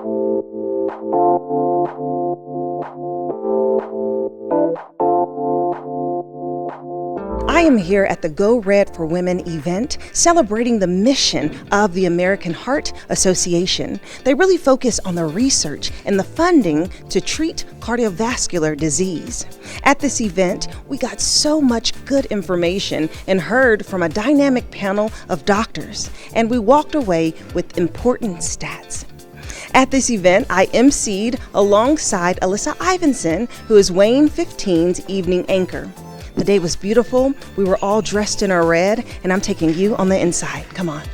I am here at the Go Red for Women event celebrating the mission of the American Heart Association. They really focus on the research and the funding to treat cardiovascular disease. At this event, we got so much good information and heard from a dynamic panel of doctors, and we walked away with important stats. At this event, I emceed alongside Alyssa Ivanson, who is WANE 15's Evening Anchor. The day was beautiful. We were all dressed in our red, and I'm taking you on the inside. Come on. It's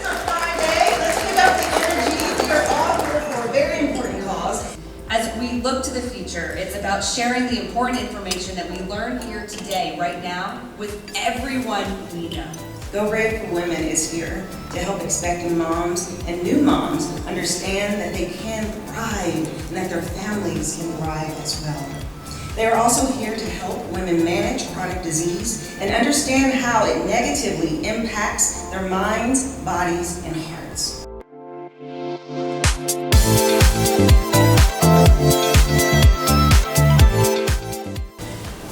our Friday. Let's give up the energy. We are all here for a very important cause. As we look to the future, it's about sharing the important information that we learn here today, right now, with everyone we know. Go Red for Women is here to help expecting moms and new moms understand that they can thrive and that their families can thrive as well. They are also here to help women manage chronic disease and understand how it negatively impacts their minds, bodies, and hearts.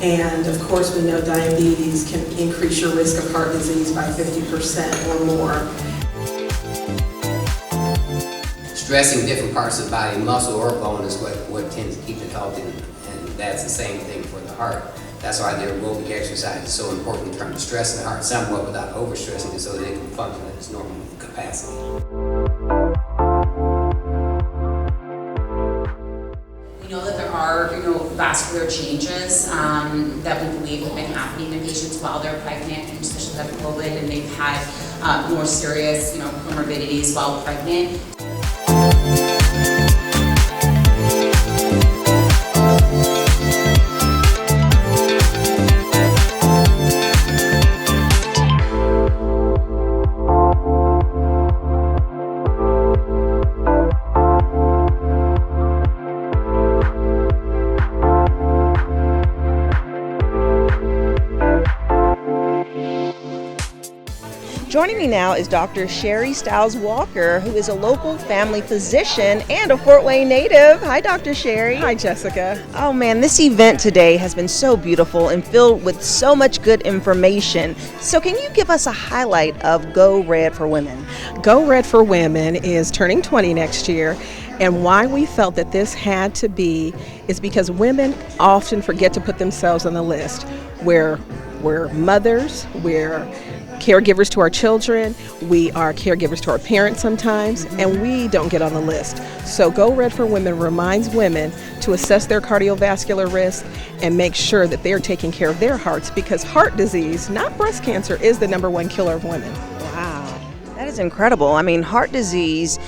And of course, we know diabetes can increase your risk of heart disease by 50% or more. Stressing different parts of the body, muscle or bone, is what tends to keep it healthy, and that's the same thing for the heart. That's why the aerobic exercise is so important in terms of stressing the heart somewhat without overstressing it so that it can function at its normal capacity. We know that there are, vascular changes that we believe have been happening in patients while they're pregnant, and especially with COVID, and they've had more serious, comorbidities while pregnant. Joining me now is Dr. Sherry Stiles Walker, who is a local family physician and a Fort Wayne native. Hi, Dr. Sherry. Hi, Jessica. Oh man, this event today has been so beautiful and filled with so much good information. So can you give us a highlight of Go Red for Women? Go Red for Women is turning 20 next year. And why we felt that this had to be is because women often forget to put themselves on the list. We're mothers, we're caregivers to our children, we are caregivers to our parents sometimes, and we don't get on the list. So Go Red for Women reminds women to assess their cardiovascular risk and make sure that they're taking care of their hearts, because heart disease, not breast cancer, is the #1 killer of women. Wow, that is incredible. I mean, heart disease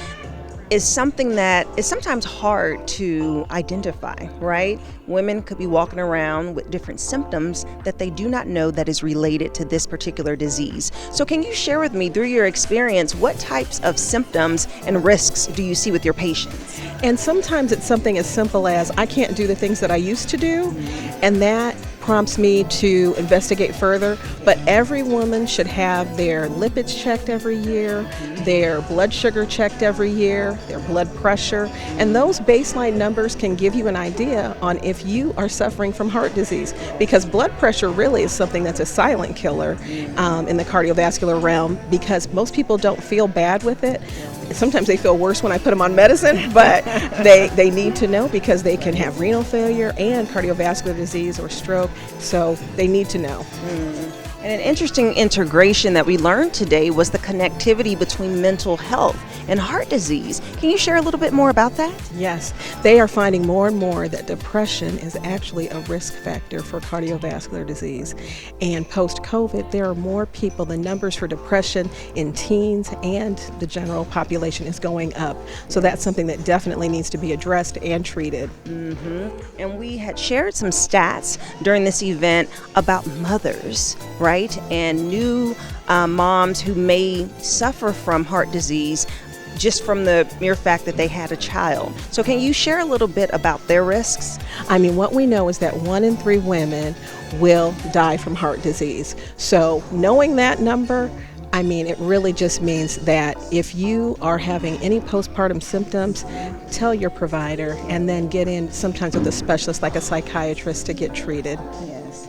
is something that is sometimes hard to identify, right? Women could be walking around with different symptoms that they do not know that is related to this particular disease. So can you share with me, through your experience, what types of symptoms and risks do you see with your patients? And sometimes it's something as simple as, I can't do the things that I used to do, and that prompts me to investigate further. But every woman should have their lipids checked every year, their blood sugar checked every year, their blood pressure, and those baseline numbers can give you an idea on if you are suffering from heart disease, because blood pressure really is something that's a silent killer in the cardiovascular realm, because most people don't feel bad with it. Sometimes they feel worse when I put them on medicine, but they need to know, because they can have renal failure and cardiovascular disease or stroke, so they need to know. And an interesting integration that we learned today was the connectivity between mental health and heart disease. Can you share a little bit more about that? Yes, they are finding more and more that depression is actually a risk factor for cardiovascular disease. And post-COVID, there are more people, the numbers for depression in teens and the general population is going up. So that's something that definitely needs to be addressed and treated. And we had shared some stats during this event about mothers, right? And new moms who may suffer from heart disease. just from the mere fact that they had a child. So can you share a little bit about their risks? I mean, what we know is that 1 in 3 women will die from heart disease. So knowing that number, I mean, it really just means that if you are having any postpartum symptoms, tell your provider and then get in sometimes with a specialist like a psychiatrist to get treated.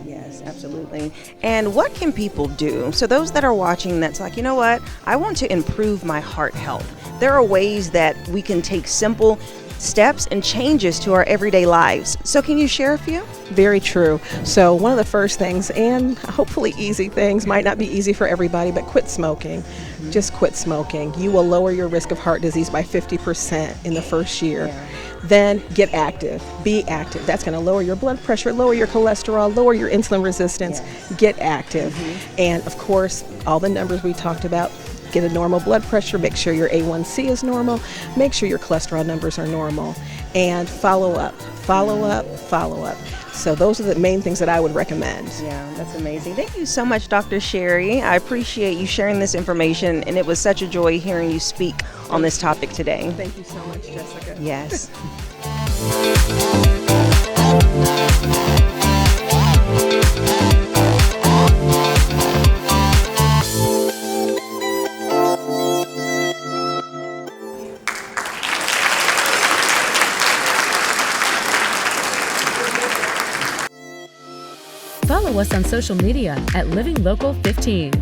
Yes, absolutely. And what can people do? So those that are watching that's like, you know what, I want to improve my heart health. There are ways that we can take simple steps and changes to our everyday lives. So can you share a few? Very true. So one of the first things, and hopefully easy things, might not be easy for everybody, but quit smoking. Just quit smoking. You will lower your risk of heart disease by 50% in the first year. Then get active. Be active. That's going to lower your blood pressure, lower your cholesterol, lower your insulin resistance. Get active. And of course, all the numbers we talked about. Get a normal blood pressure, make sure your A1C is normal, make sure your cholesterol numbers are normal, and follow up. So those are the main things that I would recommend. Yeah, that's amazing. Thank you so much, Dr. Sherry. I appreciate you sharing this information, and it was such a joy hearing you speak on this topic today. Thank you so much, Jessica. Yes. Follow us on social media at Living Local 15.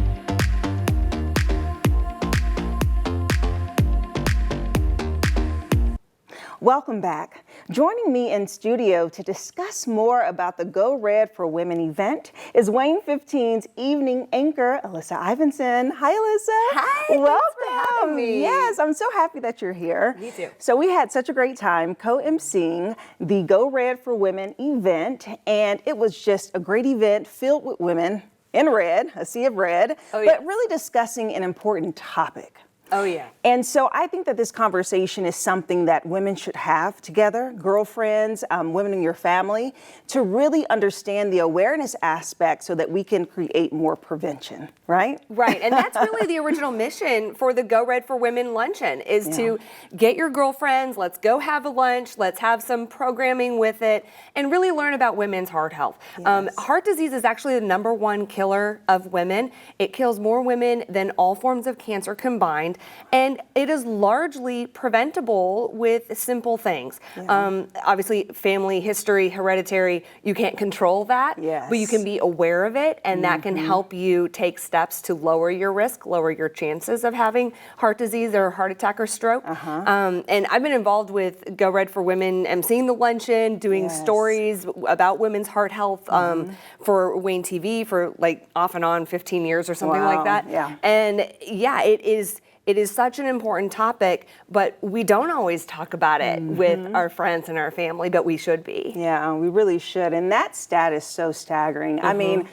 Welcome back. Joining me in studio to discuss more about the Go Red for Women event is WANE 15's Evening Anchor Alyssa Ivanson. Hi, Alyssa. Hi, welcome. Thanks for having me. Yes, I'm so happy that you're here. Me too. So we had such a great time co-emceeing the Go Red for Women event, and it was just a great event filled with women in red, a sea of red, but really discussing an important topic. Oh, yeah. And so I think that this conversation is something that women should have together, girlfriends, women in your family, to really understand the awareness aspect so that we can create more prevention, right? Right, and that's really the original mission for the Go Red for Women luncheon, is to get your girlfriends, let's go have a lunch, let's have some programming with it, and really learn about women's heart health. Heart disease is actually the #1 killer of women. It kills more women than all forms of cancer combined. And it is largely preventable with simple things. Obviously, family history, hereditary, you can't control that, but you can be aware of it, and that can help you take steps to lower your risk, lower your chances of having heart disease or heart attack or stroke. And I've been involved with Go Red for Women, emceeing the luncheon, doing stories about women's heart health for WANE TV for like off and on 15 years or something like that. And yeah, it is such an important topic, but we don't always talk about it with our friends and our family, but we should be. Yeah, we really should. And that stat is so staggering. I mean,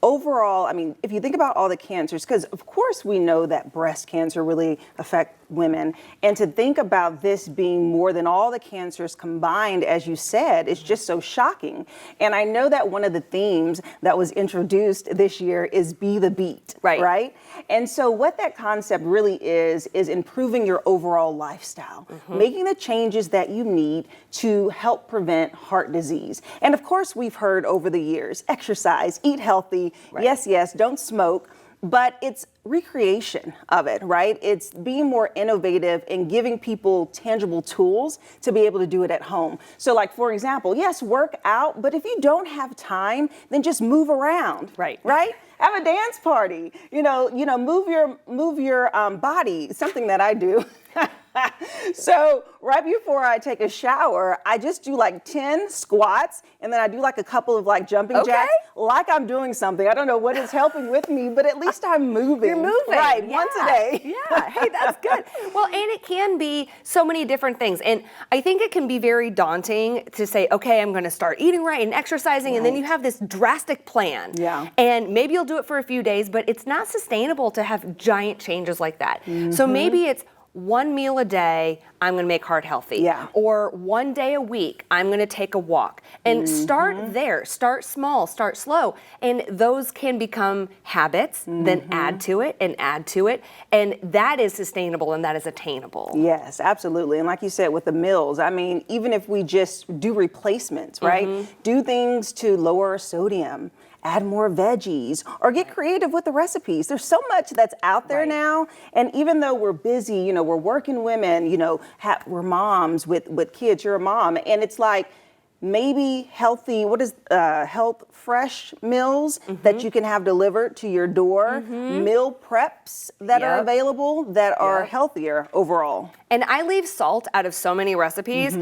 overall, if you think about all the cancers, because of course we know that breast cancer really affects women, and to think about this being more than all the cancers combined, as you said, is just so shocking. And I know that one of the themes that was introduced this year is Be the Beat, right? And so what that concept really is improving your overall lifestyle, making the changes that you need to help prevent heart disease. And of course, we've heard over the years, exercise, eat healthy, yes, don't smoke, but it's recreation of it, right? It's being more innovative and giving people tangible tools to be able to do it at home. So like, for example, yes, work out, but if you don't have time, then just move around, right? Have a dance party, move your body, something that I do. So right before I take a shower, I just do like 10 squats, and then I do like a couple of like jumping jacks, like I'm doing something. I don't know what is helping with me, but at least I'm moving. You're moving. Right, once a day. Yeah, hey, that's good. Well, and it can be so many different things. And I think it can be very daunting to say, okay, I'm going to start eating right and exercising, and then you have this drastic plan. And maybe you'll do it for a few days, but it's not sustainable to have giant changes like that. So maybe it's one meal a day, I'm going to make heart healthy. Yeah. Or one day a week, I'm going to take a walk. And start there. Start small, start slow. And those can become habits, then add to it and add to it. And that is sustainable and that is attainable. Yes, absolutely. And like you said, with the meals, I mean, even if we just do replacements, right? Do things to lower sodium, add more veggies, or get creative with the recipes. There's so much that's out there now. And even though we're busy, you know, we're working women, you know, we're moms with kids, you're a mom. And it's like, maybe healthy, health fresh meals that you can have delivered to your door, meal preps that are available that are healthier overall. And I leave salt out of so many recipes.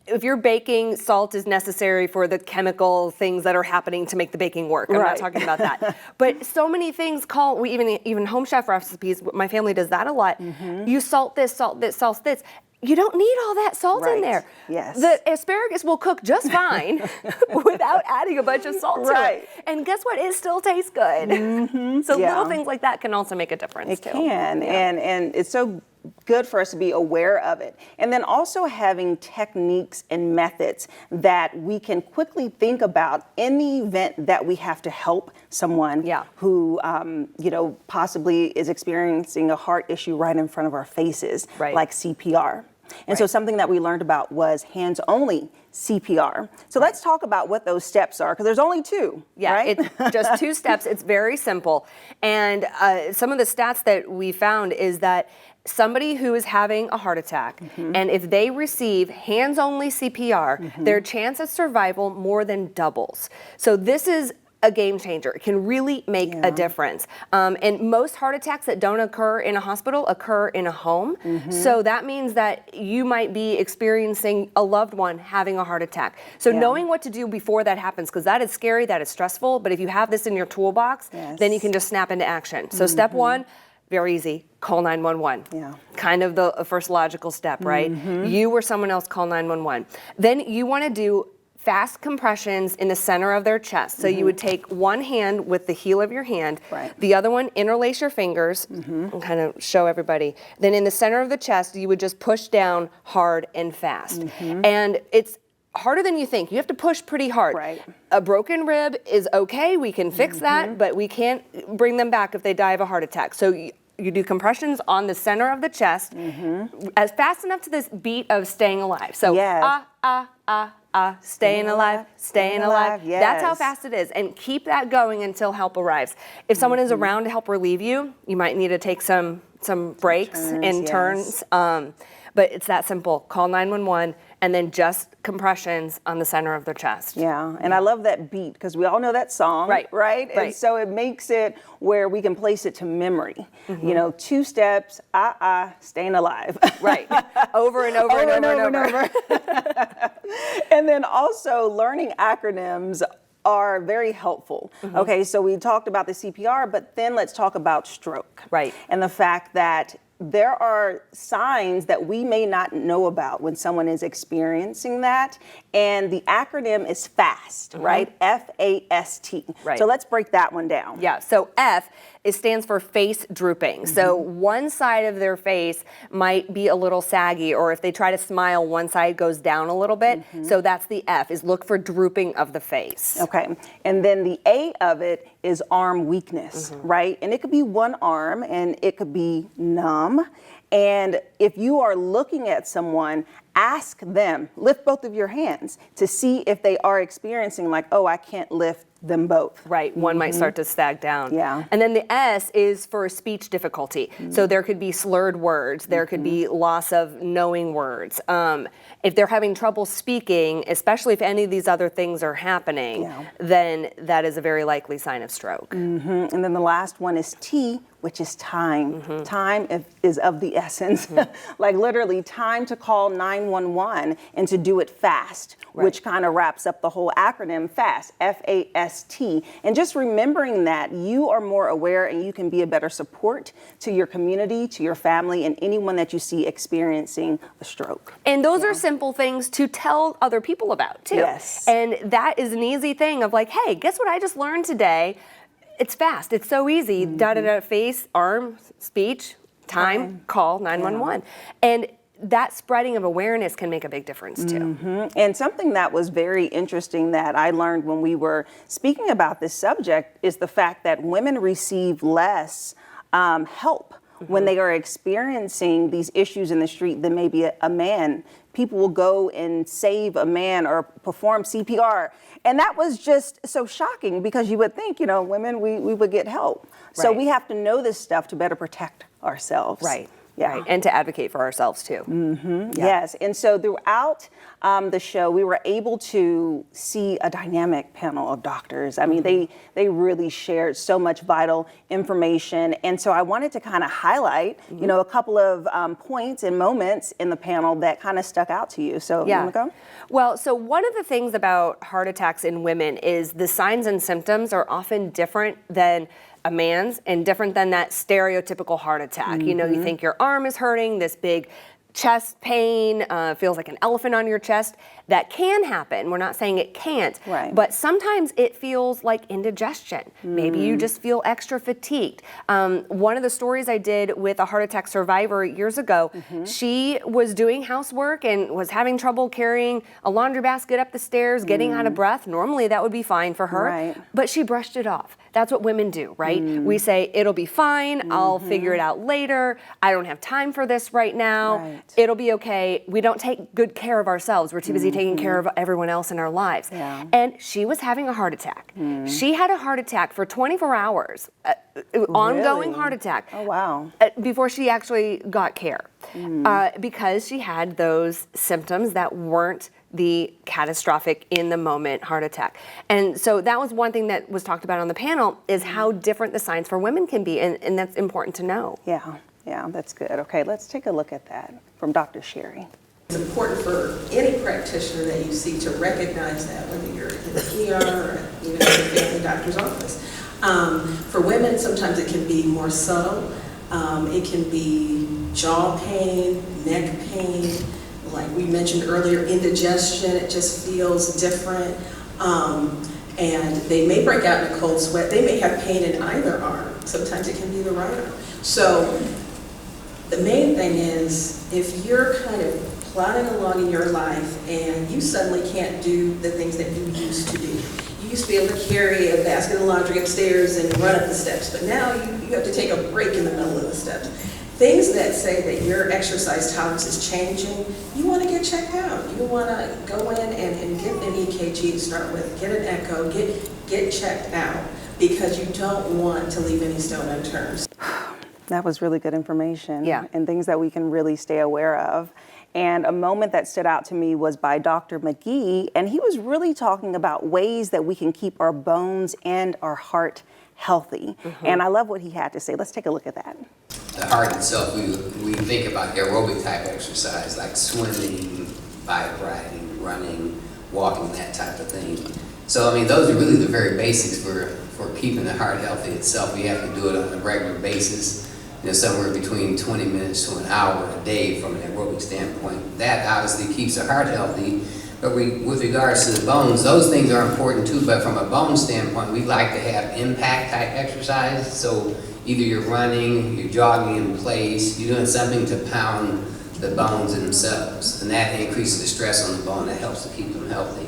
If you're baking, salt is necessary for the chemical things that are happening to make the baking work. I'm not talking about that. But so many things even home chef recipes, my family does that a lot. You salt this, salt this, salt this. You don't need all that salt in there. Yes. The asparagus will cook just fine without adding a bunch of salt to it. And guess what? It still tastes good. So little things like that can also make a difference too. It can, and it's so good for us to be aware of it. And then also having techniques and methods that we can quickly think about in the event that we have to help someone who, you know, possibly is experiencing a heart issue right in front of our faces, like CPR. And so something that we learned about was hands-only CPR. So let's talk about what those steps are, because there's only two, right? It's just 2 steps. It's very simple. And some of the stats that we found is that somebody who is having a heart attack, and if they receive hands-only CPR, their chance of survival more than doubles. So this is a game changer. It can really make a difference. And most heart attacks that don't occur in a hospital occur in a home. So that means that you might be experiencing a loved one having a heart attack. So knowing what to do before that happens, because that is scary, that is stressful, but if you have this in your toolbox, then you can just snap into action. So step 1, very easy, call 911. Kind of the first logical step, right? You or someone else call 911. Then you want to do fast compressions in the center of their chest. So you would take one hand with the heel of your hand, the other one interlace your fingers, and kind of show everybody. Then in the center of the chest, you would just push down hard and fast. And it's harder than you think. You have to push pretty hard. A broken rib is okay, we can fix that, but we can't bring them back if they die of a heart attack. So you do compressions on the center of the chest, as fast enough to this beat of staying alive. So staying alive, staying alive. That's how fast it is. And keep that going until help arrives. If someone is around to help relieve you, you might need to take some breaks and turns. But it's that simple. Call 911 and then just compressions on the center of their chest. And I love that beat, because we all know that song, right? And so it makes it where we can place it to memory. You know, 2 steps, staying alive. Over and over and over and over. And then also learning acronyms are very helpful. Okay, so we talked about the CPR, but then let's talk about stroke. And the fact that there are signs that we may not know about when someone is experiencing that. And the acronym is FAST, right? F-A-S-T. So let's break that one down. So F, it stands for face drooping. So one side of their face might be a little saggy, or if they try to smile, one side goes down a little bit. So that's the F, is look for drooping of the face. Okay, and then the A of it is arm weakness, right? And it could be one arm, and it could be numb. And if you are looking at someone, ask them, lift both of your hands to see if they are experiencing like, oh, I can't lift them both. One might start to sag down. And then the S is for speech difficulty. So there could be slurred words, there could be loss of knowing words. If they're having trouble speaking, especially if any of these other things are happening, then that is a very likely sign of stroke. And then the last one is T, which is time. Time is of the essence. Like literally time to call 911 and to do it fast, which kind of wraps up the whole acronym FAST, F-A-S-T. And just remembering that you are more aware and you can be a better support to your community, to your family, and anyone that you see experiencing a stroke. And those are simple things to tell other people about too. And that is an easy thing of like, hey, guess what I just learned today? It's fast. It's so easy. Da-da-da, face, arm, speech, time, call 911. And that spreading of awareness can make a big difference too. And something that was very interesting that I learned when we were speaking about this subject is the fact that women receive less help when they are experiencing these issues in the street than maybe a man. People will go and save a man or perform CPR. And that was just so shocking because you would think, women, we would get help. So Right. we have to know this stuff to better protect ourselves. Right. Yeah. Right. And to advocate for ourselves too. Yes, and so throughout the show, we were able to see a dynamic panel of doctors. I mean, they really shared so much vital information, and so I wanted to kind of highlight, a couple of points and moments in the panel that kind of stuck out to you. So, you want to go? Well, so one of the things about heart attacks in women is the signs and symptoms are often different than a man's and different than that stereotypical heart attack. You think your arm is hurting, this big chest pain, feels like an elephant on your chest. That can happen. We're not saying it can't. Right. But sometimes it feels like indigestion. Maybe you just feel extra fatigued. One of the stories I did with a heart attack survivor years ago, she was doing housework and was having trouble carrying a laundry basket up the stairs, getting out of breath. Normally that would be fine for her, Right. but she brushed it off. That's what women do, right? We say, it'll be fine, I'll figure it out later, I don't have time for this right now, Right. it'll be okay. We don't take good care of ourselves. We're too busy taking care of everyone else in our lives. Yeah. And she was having a heart attack. She had a heart attack for 24 hours, ongoing Really? heart attack. Oh, wow. Before she actually got care. Because she had those symptoms that weren't the catastrophic in the moment heart attack. And so that was one thing that was talked about on the panel is how different the signs for women can be, and that's important to know. Yeah, that's good. Okay, let's take a look at that from Dr. Sherry. It's important for any practitioner that you see to recognize that, whether you're in the ER or even in the family doctor's office. For women, sometimes it can be more subtle. It can be jaw pain, neck pain, like we mentioned earlier, indigestion. It just feels different. And they may break out in a cold sweat. They may have pain in either arm. Sometimes it can be the right arm. So the main thing is if you're kind of plodding along in your life and you suddenly can't do the things that you used to do. You used to be able to carry a basket of laundry upstairs and run up the steps, but now you have to take a break in the middle of the steps. Things that say that your exercise tolerance is changing, you want to get checked out. You want to go in and get an EKG to start with, get an echo, get checked out, because you don't want to leave any stone unturned. That was really good information. Yeah. And things that we can really stay aware of. And a moment that stood out to me was by Dr. McGee, and he was really talking about ways that we can keep our bones and our heart healthy. And I love what he had to say. Let's take a look at that. The heart itself, we think about aerobic type exercise like swimming, bike riding, running, walking, that type of thing. So, I mean, those are really the very basics for keeping the heart healthy itself. We have to do it on a regular basis, somewhere between 20 minutes to an hour a day from an aerobic standpoint. That obviously keeps the heart healthy. But with regards to the bones, those things are important too, but from a bone standpoint, we like to have impact type exercise. So either you're running, you're jogging in place, you're doing something to pound the bones themselves, and that increases the stress on the bone. That helps to keep them healthy.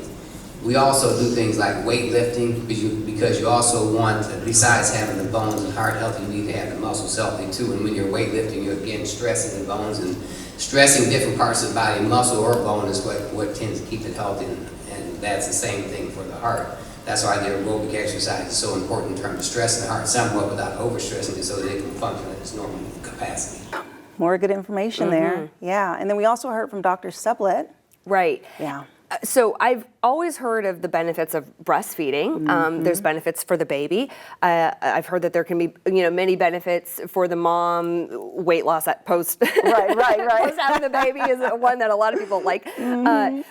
We also do things like weightlifting because you also want, besides having the bones and heart healthy, you need to have the muscles healthy too. And when you're weightlifting, you're again stressing the bones, and stressing different parts of the body, muscle or bone, is what tends to keep it healthy, and that's the same thing for the heart. That's why the aerobic exercise is so important in terms of stressing the heart somewhat without overstressing it so that it can function at its normal capacity. More good information there. Yeah. And then we also heard from Dr. Sublett. Right. Yeah. So I've always heard of the benefits of breastfeeding. There's benefits for the baby. I've heard that there can be, many benefits for the mom. Weight loss at post, Right. post having the baby is one that a lot of people like.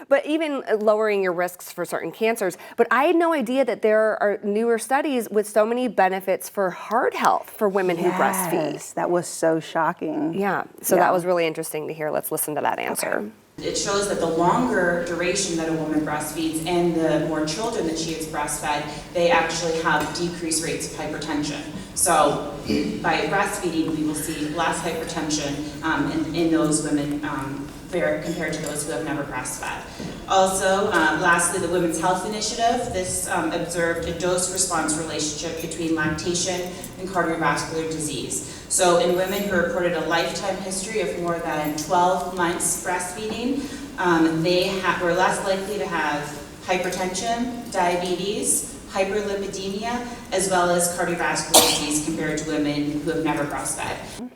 But even lowering your risks for certain cancers. But I had no idea that there are newer studies with so many benefits for heart health for women who breastfeed. Yes, that was so shocking. Yeah. So that was really interesting to hear. Let's listen to that answer. Okay. It shows that the longer duration that a woman breastfeeds and the more children that she has breastfed, they actually have decreased rates of hypertension. So by breastfeeding, we will see less hypertension in those women compared to those who have never breastfed. Also, lastly, the Women's Health Initiative. This observed a dose-response relationship between lactation and cardiovascular disease. So in women who reported a lifetime history of more than 12 months breastfeeding, they were less likely to have hypertension, diabetes, hyperlipidemia, as well as cardiovascular disease compared to women who have never breastfed.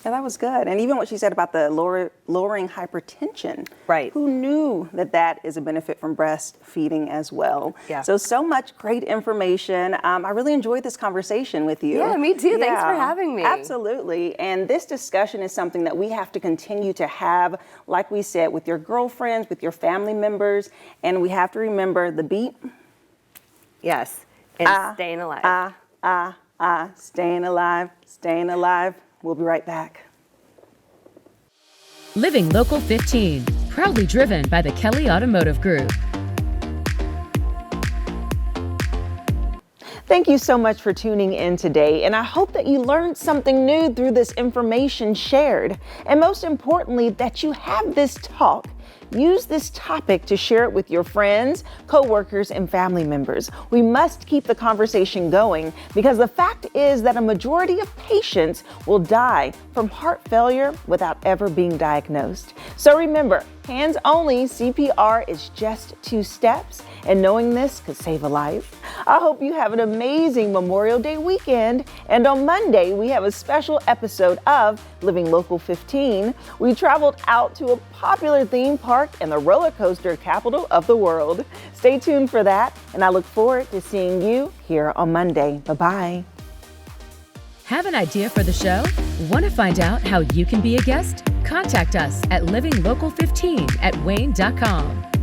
Yeah, that was good. And even what she said about the lowering hypertension. Right. Who knew that that is a benefit from breastfeeding as well? Yeah. So much great information. I really enjoyed this conversation with you. Yeah, me too. Thanks for having me. Absolutely. And this discussion is something that we have to continue to have, like we said, with your girlfriends, with your family members. And we have to remember the beat. Yes. And staying alive. Staying alive, staying alive. We'll be right back. Living Local 15, proudly driven by the Kelly Automotive Group. Thank you so much for tuning in today, and I hope that you learned something new through this information shared. And most importantly, that you have this talk. Use this topic to share it with your friends, coworkers, and family members. We must keep the conversation going because the fact is that a majority of patients will die from heart failure without ever being diagnosed. So remember, hands-only CPR is just 2 steps, and knowing this could save a life. I hope you have an amazing Memorial Day weekend, and on Monday we have a special episode of Living Local 15. We traveled out to a popular theme park and the roller coaster capital of the world. Stay tuned for that, and I look forward to seeing you here on Monday. Bye-bye. Have an idea for the show? Want to find out how you can be a guest? Contact us at livinglocal15@wayne.com.